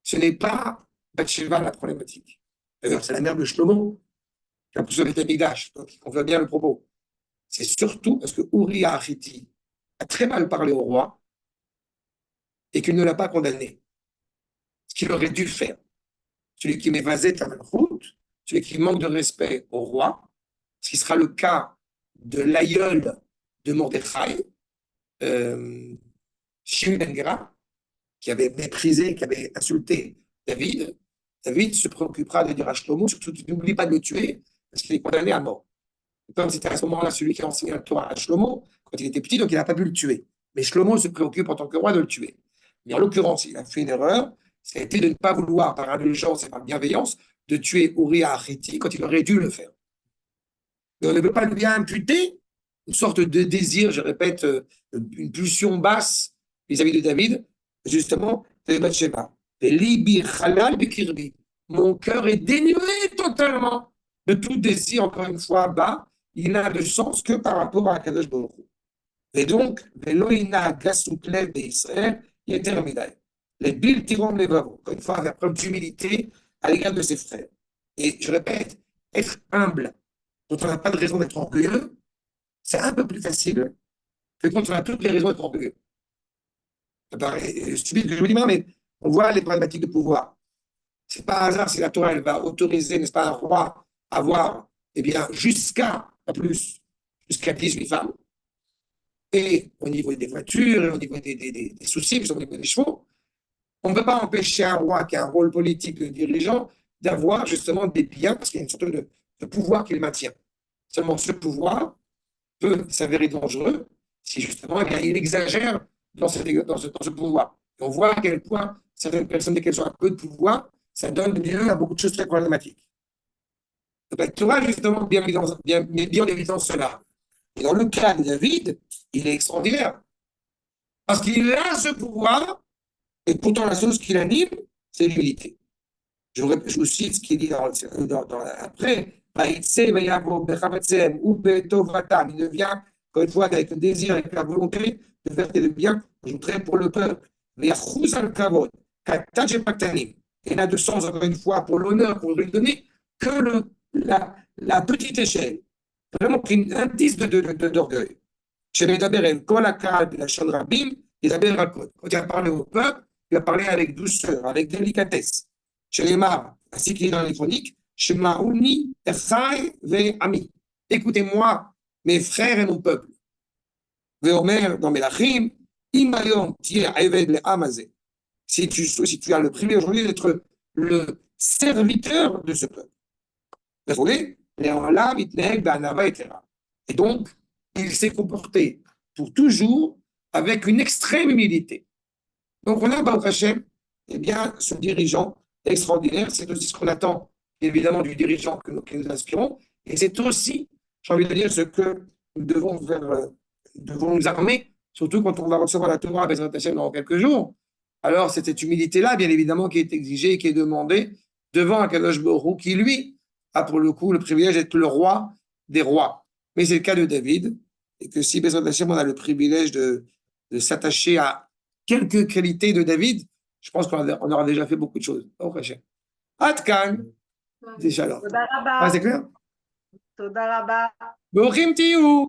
Ce n'est pas Bathsheba la problématique. D'ailleurs, c'est la mère de Shlomo qui a poussé le Mikdash, donc on voit bien le propos. C'est surtout parce que Uriah Hitti a très mal parlé au roi et qu'il ne l'a pas condamné. Ce qu'il aurait dû faire. Celui qui m'évasait à route, celui qui manque de respect au roi, ce qui sera le cas de l'aïeul de Mordechai, Shimon ben Gera, qui avait méprisé, qui avait insulté David. David se préoccupera de dire à Shlomo, surtout n'oublie pas de le tuer, parce qu'il est condamné à mort. Et comme c'était à ce moment-là celui qui a enseigné le Torah à Shlomo, quand il était petit, donc il n'a pas pu le tuer. Mais Shlomo se préoccupe en tant que roi de le tuer. Mais en l'occurrence, il a fait une erreur, ça a été de ne pas vouloir, par indulgence et par bienveillance, de tuer Uriah Hitti quand il aurait dû le faire. Mais on ne peut pas lui imputer une sorte de désir, je répète, une pulsion basse vis-à-vis de David, justement, de Bathsheba. Mon cœur est dénué totalement de tout désir, encore une fois, bas. Il n'a de sens que par rapport à Kadosh Baruch Hu. Et donc, Veloïna Gasuklev d'Israël, il est terminé. Les Bil Tirom Levavo, encore une fois, avec preuve d'humilité à l'égard de ses frères. Et je répète, être humble, quand on n'a pas de raison d'être orgueilleux, c'est un peu plus facile que quand on a toutes les raisons d'être orgueilleux. Ça paraît stupide que je vous dis, mais on voit les problématiques de pouvoir. C'est pas un hasard si la Torah elle va autoriser, n'est-ce pas, un roi à avoir, eh bien, jusqu'à, pas plus, jusqu'à 18 femmes. Et au niveau des voitures, et au niveau des soucis, au niveau des chevaux, on ne peut pas empêcher un roi qui a un rôle politique de dirigeant d'avoir justement des biens, parce qu'il y a une sorte de pouvoir qu'il maintient. Seulement ce pouvoir peut s'avérer dangereux si justement eh bien, il exagère dans ce pouvoir. Et on voit à quel point certaines personnes, dès qu'elles ont un peu de pouvoir, ça donne lieu à beaucoup de choses très problématiques. Donc la Torah, justement, bien en évidence cela. Et dans le cas de David, il est extraordinaire. Parce qu'il a ce pouvoir, et pourtant la chose qui l'anime, c'est l'humilité. Je vous cite ce qu'il dit après. Il ne vient qu'une fois avec le désir, avec la volonté de faire le bien, j'ajouterai pour le peuple. Et n'a de sens, encore une fois, pour l'honneur qu'on lui donner, que la petite échelle. Vraiment un indice d'orgueil. Chez Medaber, quand la calme de la Chandrabim, il a bien raconté. Quand il a parlé au peuple, il a parlé avec douceur, avec délicatesse. Chez les Mar, ainsi qu'il est dans les chroniques, chez Maouni, Echai, Ve Ami. Écoutez-moi, mes frères et mon peuple. Veomer, dans Melachim, Imayom, Tier, Eved, le Amazé. Si tu as le privilège aujourd'hui d'être le serviteur de ce peuple. Vous voyez, et donc, il s'est comporté pour toujours avec une extrême humilité. Donc, on a, Baruch Hashem, eh bien, ce dirigeant extraordinaire. C'est aussi ce qu'on attend, évidemment, du dirigeant que nous inspirons. Et c'est aussi, j'ai envie de dire, ce que nous devons nous armer, surtout quand on va recevoir la Torah Bezrat Hashem dans quelques jours. Alors, c'est cette humilité-là, bien évidemment, qui est exigée et qui est demandée devant Akadosh Baruch Hu, qui, lui, a pour le coup le privilège d'être le roi des rois. Mais c'est le cas de David, et que si Bezrat Hashem, on a le privilège de s'attacher à quelques qualités de David, je pense qu'on aura déjà fait beaucoup de choses. Baruch Hashem. Atkan, c'est shalom. תודה רבה. C'est clair? תודה רבה. Brouchim tiyou.